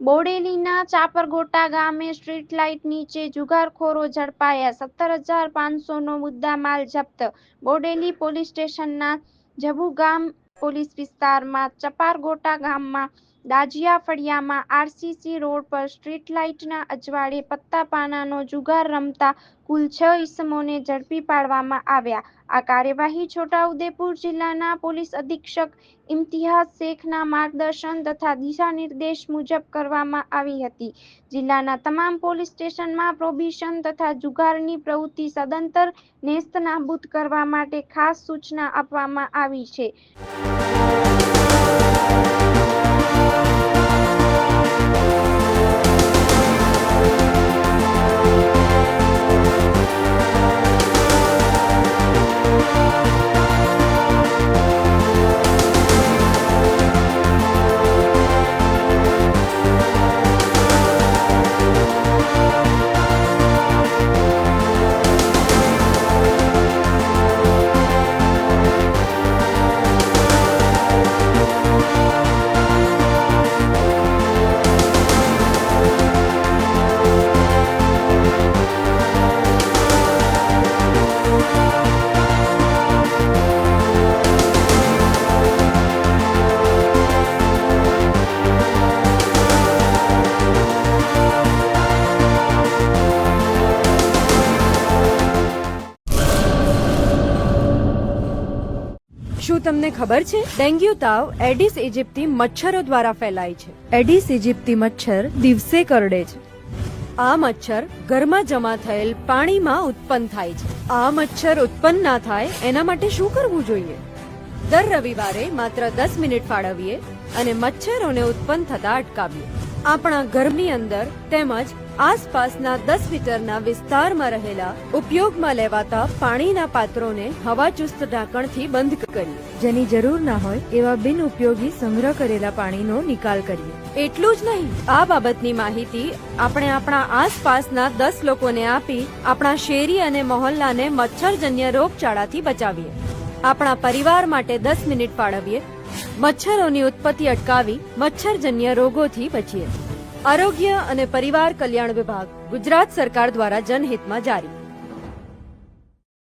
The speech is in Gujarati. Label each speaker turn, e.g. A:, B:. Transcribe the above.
A: બોડેલીના ચાપરગોટા ગામે સ્ટ્રીટ લાઇટ નીચે જુગારખોરો ઝડપાયા, 17,500નો મુદ્દામાલ જપ્ત. બોડેલી પોલીસ સ્ટેશનના જબુગામ પોલીસ વિસ્તારમાં ચાપરગોટા ગામમાં દાજિયા ફળિયામાં આરસીસી રોડ પર સ્ટ્રીટ લાઇટના અજવાળે પત્તાપાનાનો જુગાર રમતા કુલ 6 ઇસમોને ઝડપી પાડવામાં આવ્યા. આ કાર્યવાહી છોટાઉદેપુર જિલ્લાના પોલીસ અધિક્ષક ઇમ્તિયાઝ શેખના માર્ગદર્શન તથા દિશાનિર્દેશ મુજબ કરવામાં આવી હતી. જિલ્લાના તમામ પોલીસ સ્ટેશનમાં પ્રોહિબિશન તથા જુગારની પ્રવૃત્તિ સદંતર નેસ્તનાબૂદ કરવા માટે ખાસ સૂચના આપવામાં આવી છે.
B: શું તમને ખબર છે ડેન્ગ્યુ તાવ એડિસ ઇજિપ્તી મચ્છરો દ્વારા ફેલાય છે. એડિસ ઇજિપ્તી મચ્છર દિવસે કરડે છે. આ મચ્છર ઘરમાં જમા થયેલ પાણીમાં ઉત્પન્ન થાય છે. આ મચ્છર ઉત્પન્ન ના થાય એના માટે શું કરવું જોઈએ? દર રવિવારે માત્ર 10 મિનિટ ફાળવીએ અને મચ્છરોને ઉત્પન્ન થતા અટકાવીએ. આપણા ઘરની અંદર તેમજ આસપાસના 10 મીટરના વિસ્તારમાં રહેલા ઉપયોગમાં લેવાતા પાણીના પાત્રોને હવાચુસ્ત ઢાંકણથી બંધ કરીએ. જેની જરૂર ના હોય એવા બિનઉપયોગી સંગ્રહ કરેલા પાણીનો નિકાલ કરીએ. એટલું જ નહીં, આ બાબતની માહિતી આપણે આપણા આસપાસના 10 લોકોને આપી આપણા શેરી અને મહોલ્લાને મચ્છરજન્ય રોગચાળાથી બચાવીએ. આપણા પરિવાર માટે 10 મિનિટ ફાળવીએ. મચ્છરોની ઉત્પત્તિ અટકાવી મચ્છરજન્ય રોગોથી બચીએ. આરોગ્ય અને પરિવાર કલ્યાણ વિભાગ, ગુજરાત સરકાર દ્વારા જનહિતમાં જારી.